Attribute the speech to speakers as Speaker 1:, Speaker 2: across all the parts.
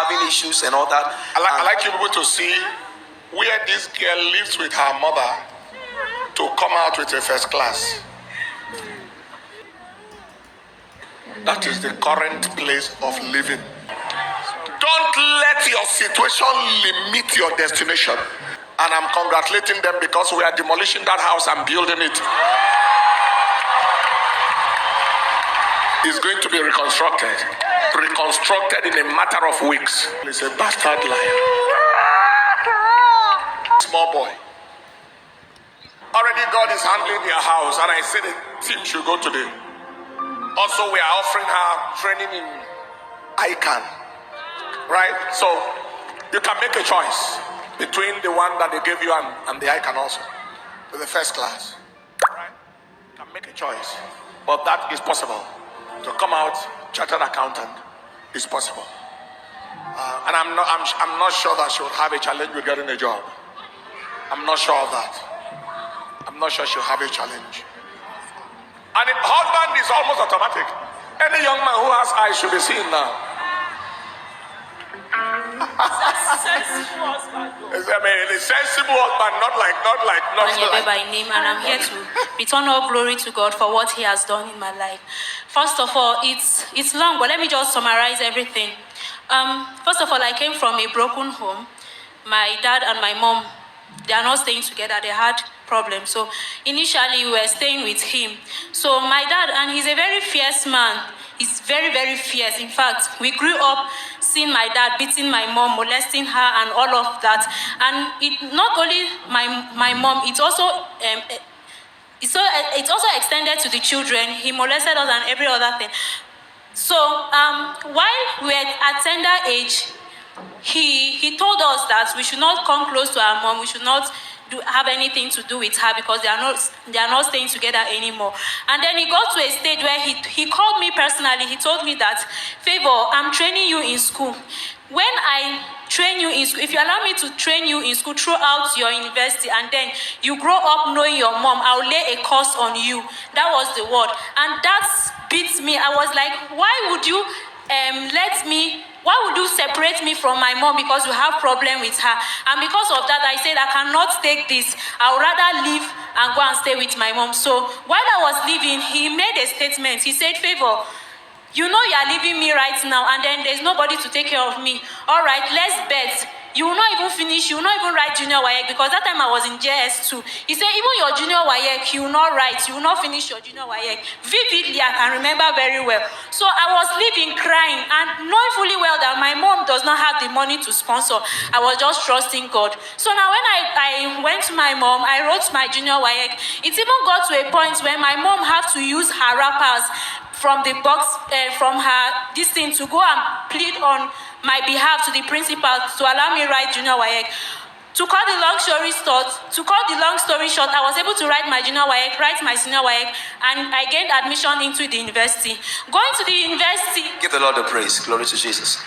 Speaker 1: having issues and all that.
Speaker 2: I like you people to see where this girl lives with her mother to come out with a first class. That is the current place of living. Don't let your situation limit your destination. And I'm congratulating them because we are demolishing that house and building it. It's going to be reconstructed in a matter of weeks. It's a bastard liar. Small boy. Already God is handling their house, and I said the team should go today. Also, we are offering her training in ICANN, right? So you can make a choice between the one that they gave you and the ICANN also, with the first class, right? You can make a choice, but that is possible. To come out chartered accountant is possible, and I'm not sure that she will have a challenge with getting a job. I'm not sure of that. I'm not sure she'll have a challenge. And the husband is almost automatic. Any young man who has eyes should be seen now.
Speaker 3: Sensible husband.
Speaker 2: A sensible husband, not like.
Speaker 3: By name, and I'm here to return all glory to God for what He has done in my life. First of all, it's long, but let me just summarize everything. First of all, I came from a broken home. My dad and my mom, they are not staying together. They had problems. So initially, we were staying with him. So my dad, and he's a very fierce man. He's very, very fierce. In fact, we grew up seeing my dad beating my mom, molesting her, and all of that. And it not only my mom, it's also extended to the children. He molested us and every other thing. So while we were at tender age, he told us that we should not come close to our mom. We should not have anything to do with her because they are not staying together anymore. And then he got to a stage where he called me personally. He told me that, Favor, I'm training you in school. When I train you in school, if you allow me to train you in school throughout your university, and then you grow up knowing your mom, I'll lay a curse on you. That was the word. And that beats me. I was like, why would you why would you separate me from my mom because you have problem with her? And because of that, I said, I cannot take this. I would rather leave and go and stay with my mom. So while I was leaving, he made a statement. He said, Favor, you know you are leaving me right now, and then there's nobody to take care of me. All right, let's bet. You will not even finish, you will not even write junior WAEC, because that time I was in JS2. He said, even your junior WAEC, you will not write, you will not finish your junior WAEC. Vividly, I can remember very well. So I was leaving crying and knowing fully well that my mom does not have the money to sponsor. I was just trusting God. So now when I went to my mom, I wrote my junior WAEC. It even got to a point where my mom had to use her wrappers from the box, from her this thing, to go and plead on my behalf to the principal to allow me write junior WAEC. To cut the long story short, I was able to write my junior WAEC, write my senior WAEC, and I gained admission into the university. Going to the university...
Speaker 1: Give the Lord the praise. Glory to Jesus.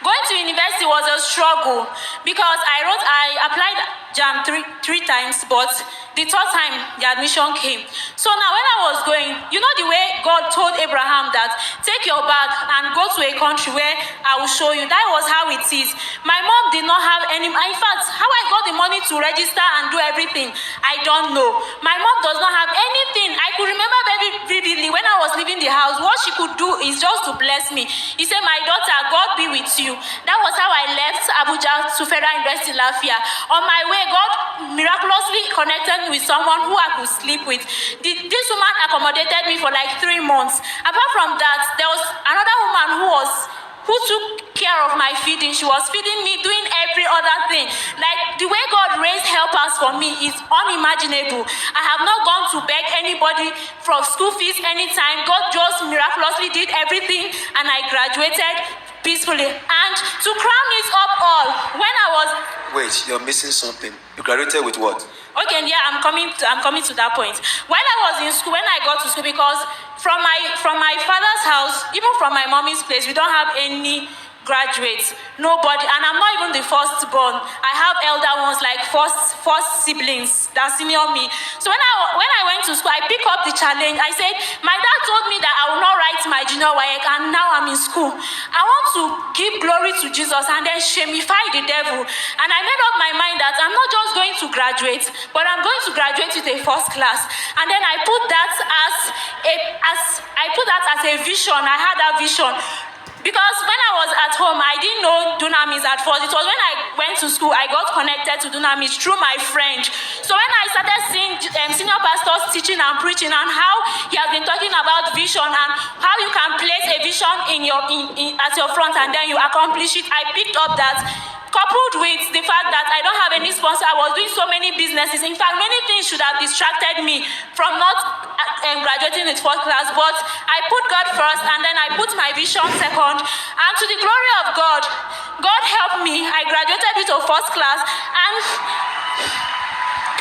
Speaker 3: Going to university was a struggle because I applied JAM three times, but the third time the admission came. So now when I was going, you know the way God told Abraham that take your bag and go to a country where I will show you. That was how it is. My mom did not have any, in fact, how I got the money to register and do everything, I don't know. My mom does not have anything. I could remember very vividly when I was leaving the house, what she could do is just to bless me. He said, my daughter, God be with you. That was how I left Abuja to Federal University Lafia. On my way, God miraculously connected me with someone who I could sleep with. This woman accommodated me for like 3 months. Apart from that, there was another woman who took care of my feeding. She was feeding me, doing every other thing. Like the way God raised helpers for me is unimaginable. I have not gone to beg anybody for school fees anytime. God just miraculously did everything, and I graduated peacefully. And to crown it up all, when I was...
Speaker 1: Wait, you're missing something. You graduated with what?
Speaker 3: Okay, yeah, I'm coming to that point. When I was in school, when I got to school, because from my father's house, even from my mommy's place, we don't have any graduate. Nobody, and I'm not even the firstborn. I have elder ones like first siblings that senior me. So when I went to school, I picked up the challenge. I said, my dad told me that I will not write my junior WAEC, and now I'm in school. I want to give glory to Jesus and then shamify the devil. And I made up my mind that I'm not just going to graduate, but I'm going to graduate with a first class. And then I put that as a vision. I had that vision. Because when I was at home, I didn't know Dunamis at first. It was when I went to school, I got connected to Dunamis through my friend. So when I started seeing senior pastors teaching and preaching, and how he has been talking about vision and how you can place a vision at your front and then you accomplish it, I picked up that. Coupled with the fact that I don't have any sponsor, I was doing so many businesses. In fact, many things should have distracted me from not graduating with first class, but I put God first and then I put my vision second. And to the glory of God, God helped me. I graduated with a first class. And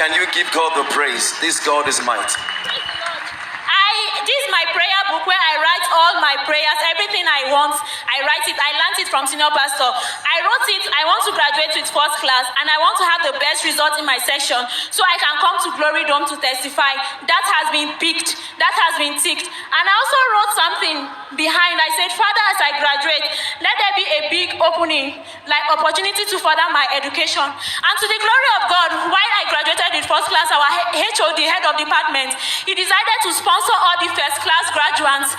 Speaker 1: can you give God the praise? This God is might.
Speaker 3: This is my prayer book where I write all my prayers, everything I want. I write it. I learned it from senior pastor. I wrote it. I want to graduate with first class and I want to have the best result in my section so I can come to Glory Dome to testify. That has been picked. That has been ticked. And I also wrote something behind. I said, Father, as I graduate, let there be a big opening, like opportunity to further my education. And to the glory of God, while I graduated with first class, our HOD, head of department, he decided to sponsor all the first class graduates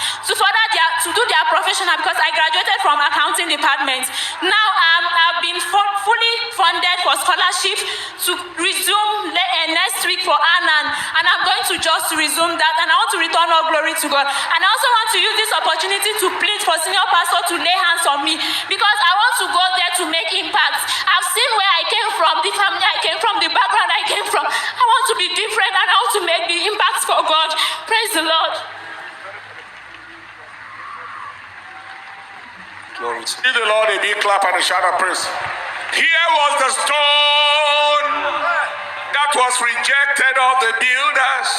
Speaker 3: to do their professional, because I graduated from accounting department. Now I've been fully funded for scholarship to resume next week for Anan, and I'm going to just resume that, and I want to return all glory to God. And I also want to use this opportunity to plead for senior pastor to lay hands on me, because I want to go there to make impact. I've seen where I came from, the family I came from, the background I came from. I want to be different and I want to make the impact for God. Praise the Lord.
Speaker 1: Glory to
Speaker 2: Give the Lord a big clap and a shout of praise. Here was the stone that was rejected of the builders.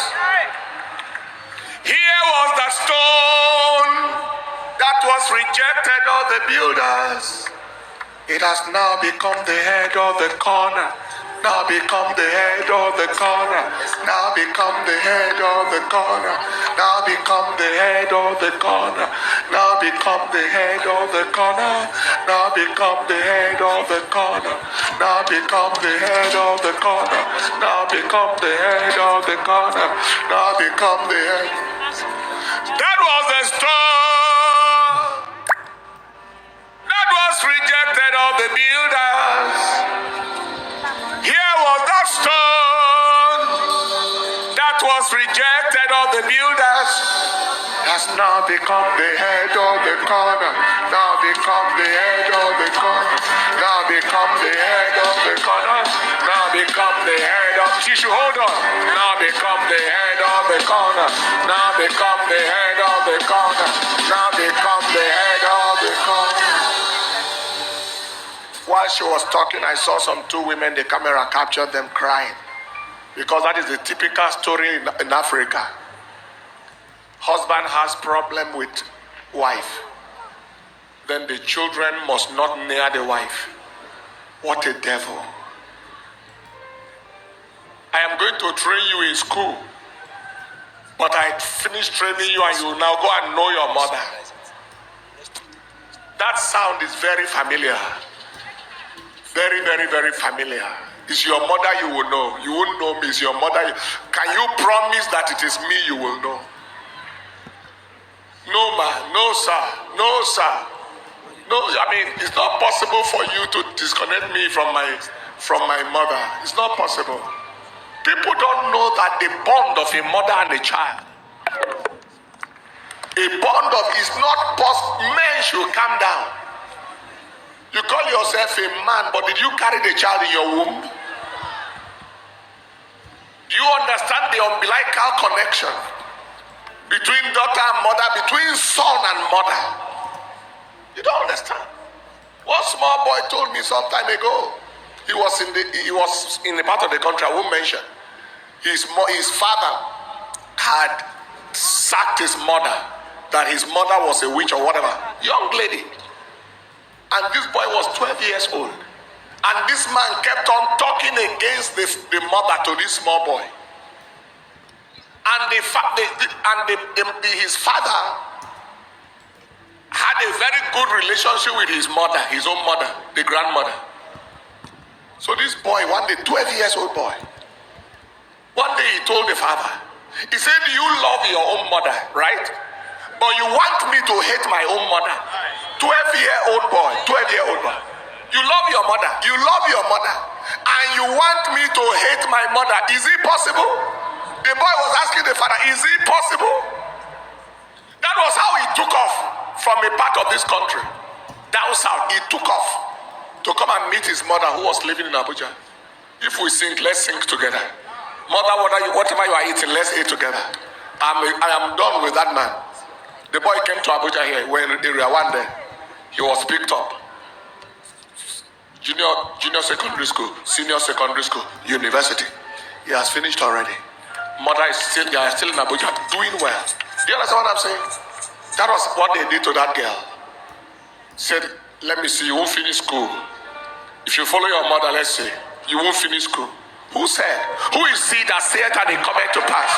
Speaker 2: Here was the stone that was rejected of the builders. It has now become the head of the corner. Now become the head of the corner. Now become the head of the corner. Now become the head of the corner. Now become the head of the corner. Now become the head of the corner. Now become the head of the corner. Now become the head of the corner. Now become the head. That was the stone that was rejected of the builders. Here was that stone that was rejected of the builders, has now become the head of the corner. Now become the head of the corner. Now become the head of the corner. Now become the head of. She should hold on. Now become the head of the corner. Now become the head of the corner. Now become the head of the corner. While she was talking, I saw some two women, the camera captured them crying. Because that is the typical story in Africa. Husband has problem with wife. Then the children must not near the wife. What a devil. I am going to train you in school. But I finished training you and you will now go and know your mother. That sound is very familiar. Very, very, very familiar. It's your mother you will know. You won't know me. It's your mother. Can you promise that it is me you will know? No, ma. No, sir. No, sir. No, I mean, it's not possible for you to disconnect me from my mother. It's not possible. People don't know that the bond of a mother and a child. A bond of is not possible. Men should calm down. You call yourself a man, but did you carry the child in your womb? Do you understand the umbilical connection between daughter and mother, between son and mother? You don't understand. One small boy told me some time ago. He was in the part of the country I won't mention. His father had sacked his mother, that his mother was a witch or whatever. Young lady. And this boy was 12 years old. And this man kept on talking against the mother to this small boy. And his father had a very good relationship with his mother, his own mother, the grandmother. So this boy, one day, 12 years old boy, one day he told the father, he said, you love your own mother, right? But you want me to hate my own mother. 12-year-old boy, 12-year-old boy. You love your mother, and you want me to hate my mother. Is it possible? The boy was asking the father, is it possible? That was how he took off from a part of this country, down south. He took off to come and meet his mother who was living in Abuja. If we sing, let's sing together. Mother, whatever you are eating, let's eat together. I am done with that man. The boy came to Abuja here, when area one day. He was picked up. Junior secondary school, senior secondary school, university. He has finished already. Mother is still in Abuja, doing well. Do you understand what I'm saying? That was what they did to that girl. Said, let me see, you won't finish school. If you follow your mother, let's say, you won't finish school. Who said? Who is he that saith and it cometh to pass?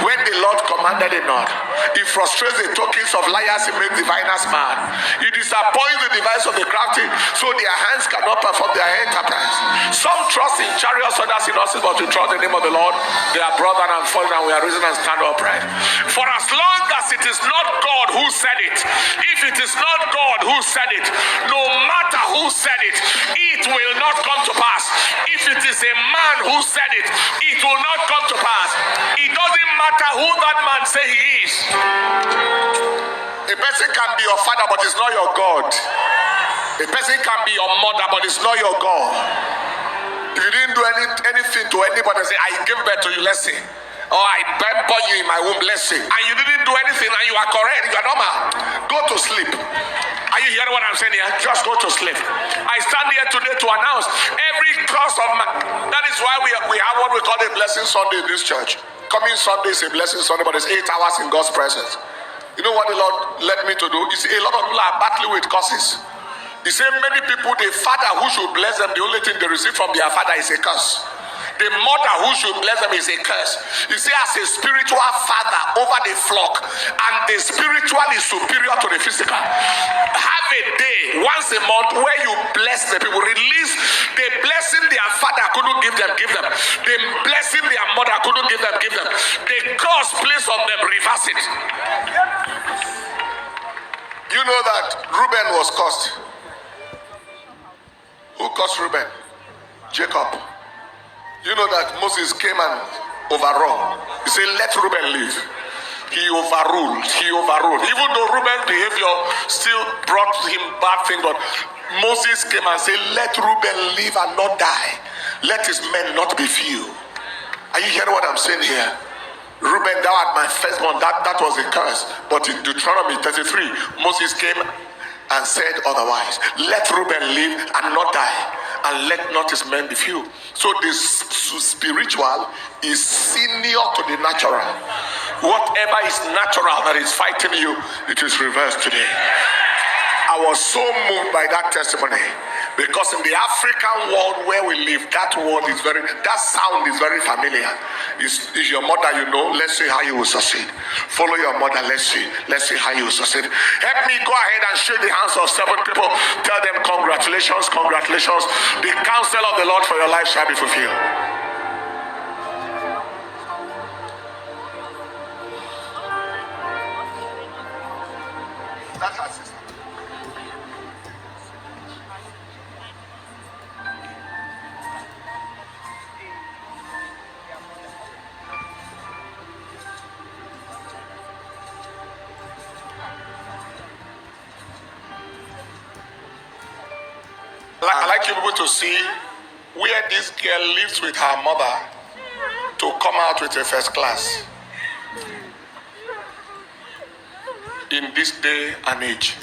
Speaker 2: When the Lord commanded it not. He frustrates the tokens of liars, he makes diviners mad. He disappoints the device of the crafty, so their hands cannot perform their enterprise. Some trust in chariots, others in horses, but to trust the name of the Lord, they are brought down and fallen, and we are risen and stand upright. For as long as it is not God who said it, if it is not God who said it, no matter who said it, it will not come to pass. If it is a man who said it, it will not come to pass. It doesn't matter who that man say he is. A person can be your father, but it's not your God. A person can be your mother, but it's not your God. If you didn't do anything to anybody, say, I gave birth to you, let's say. Or I born you in my womb, let's say. And you didn't do anything, and you are correct, you are normal. Go to sleep. Are you hearing what I'm saying here? Just go to sleep. I stand here today to announce every curse of man. That is why we have what we call a blessing Sunday in this church. Coming Sunday is a blessing Sunday, but it's 8 hours in God's presence. You know what the Lord led me to do? You see, a lot of people are battling with curses. He said many people, the father who should bless them, the only thing they receive from their father is a curse. The mother who should bless them is a curse. You see, as a spiritual father over the flock, and the spiritual is superior to the physical. Have a day once a month where you bless the people. Release the blessing their father couldn't give them. The blessing their mother couldn't give them. The curse placed on them, reverse it. You know that Reuben was cursed. Who cursed Reuben? Jacob. You know that Moses came and overruled. He said, let Reuben live. He overruled. Even though Reuben's behavior still brought him bad things, but Moses came and said, let Reuben live and not die. Let his men not be few. Are you hearing what I'm saying here? Reuben, thou art my firstborn. That was a curse. But in Deuteronomy 33, Moses came and said otherwise. Let Reuben live and not die, and let not his men be few. So the spiritual is senior to the natural. Whatever is natural that is fighting you, it is reversed today. I was so moved by that testimony, because in the African world where we live, that sound is very familiar. Is your mother, you know, let's see how you will succeed. Follow your mother, let's see how you will succeed. Help me go ahead and shake the hands of 7 people. Tell them congratulations. The counsel of the Lord for your life shall be fulfilled. That's our sister. I like you people to see where this girl lives with her mother to come out with a first class in this day and age.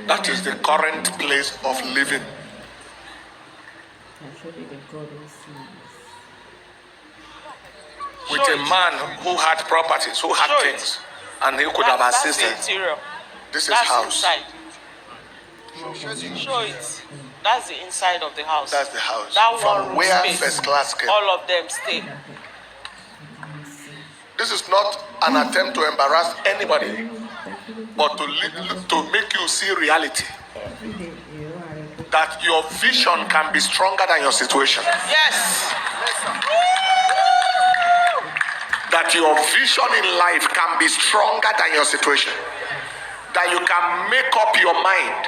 Speaker 2: That is the current place of living
Speaker 4: Actually, the God who sees.
Speaker 2: With a man who had properties, who had things, and he could have assisted.
Speaker 5: That's the interior.
Speaker 2: This is
Speaker 5: That's
Speaker 2: house.
Speaker 5: inside. Show it. That's the inside of the house.
Speaker 2: That's the house.
Speaker 5: That
Speaker 2: From
Speaker 5: one room
Speaker 2: where
Speaker 5: space,
Speaker 2: first class came.
Speaker 5: all of them stay.
Speaker 2: This is not an attempt to embarrass anybody, but to make you see reality. That your vision can be stronger than your situation.
Speaker 5: Yes.
Speaker 2: That your vision in life can be stronger than your situation. That you can make up your mind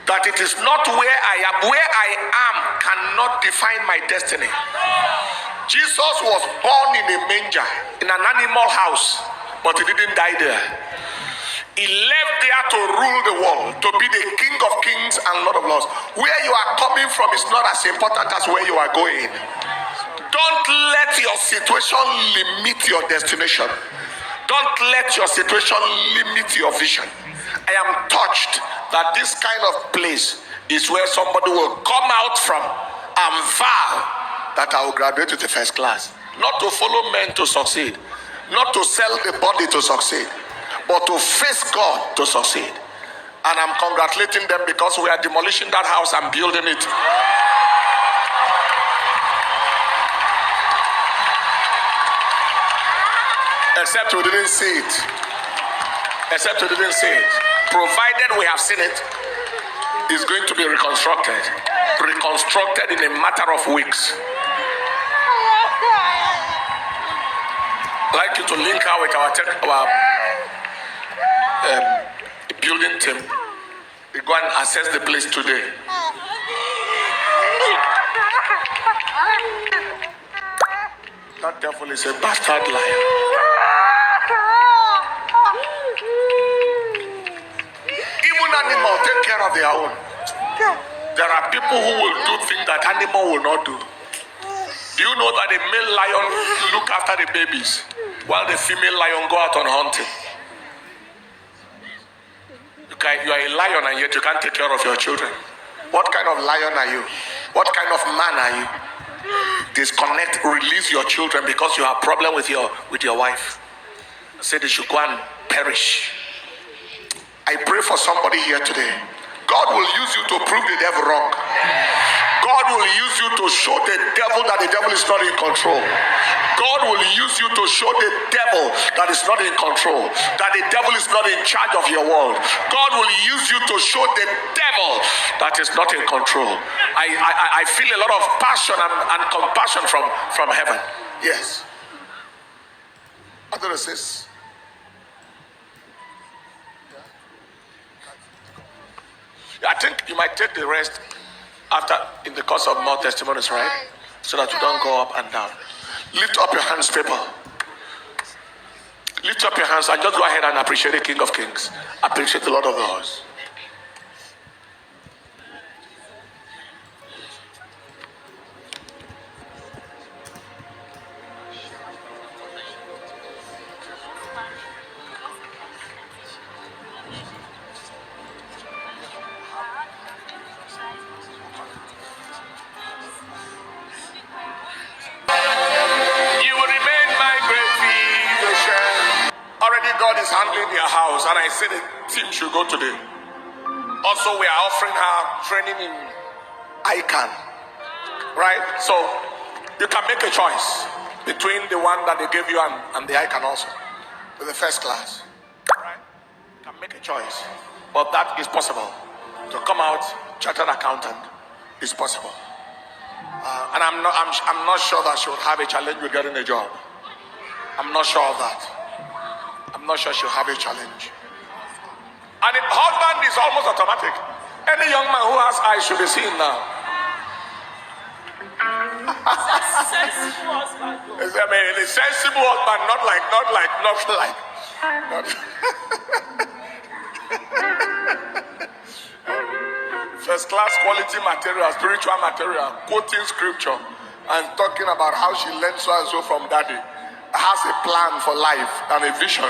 Speaker 2: that it is not where I am. Where I am cannot define my destiny. Jesus was born in a manger, in an animal house, but he didn't die there. He left there to rule the world, to be the King of Kings and Lord of Lords. Where you are coming from is not as important as where you are going. Don't let your situation limit your destination. Don't let your situation limit your vision. I am touched that this kind of place is where somebody will come out from and vow that I will graduate with the first class. Not to follow men to succeed, not to sell the body to succeed, but to face God to succeed. And I'm congratulating them because we are demolishing that house and building it. Except we didn't see it. Except we didn't see it. Provided we have seen it, it's going to be reconstructed. Reconstructed in a matter of weeks. I'd like you to link out with our building team. We go and assess the place today. That devil is a bastard liar. Even animals take care of their own. There are people who will do things that animal will not do. Do you know that the male lion look after the babies while the female lion go out on hunting? You are a lion and yet you can't take care of your children. What kind of lion are you? What kind of man are you? Disconnect, release your children because you have a problem with your wife. Say they should go and perish. I pray for somebody here today. God will use you to prove the devil wrong. God will use you to show the devil that the devil is not in control. God will use you to show the devil that is not in control, that the devil is not in charge of your world. God will use you to show the devil that is not in control. I feel a lot of passion and compassion from heaven. Yes. Other says. I think you might take the rest after in the course of more testimonies, right? So that you don't go up and down. Lift up your hands, people. Lift up your hands and just go ahead and appreciate the King of Kings. Appreciate the Lord of Lords. God is handling your house, and I said the team should go today. Also, we are offering her training in ICANN, right? So you can make a choice between the one that they gave you and the ICANN also, with the first class, right? You can make a choice, but that is possible. To come out chartered accountant is possible, and I'm not sure that she would have a challenge with getting a job. I'm not sure of that. I'm not sure she'll have a challenge. And the husband is almost automatic. Any young man who has eyes should be seen now.
Speaker 5: Sensible husband.
Speaker 2: I mean, a sensible husband, not like. First class quality material, spiritual material, quoting scripture and talking about how she learned so and so from daddy. Has a plan for life and a vision.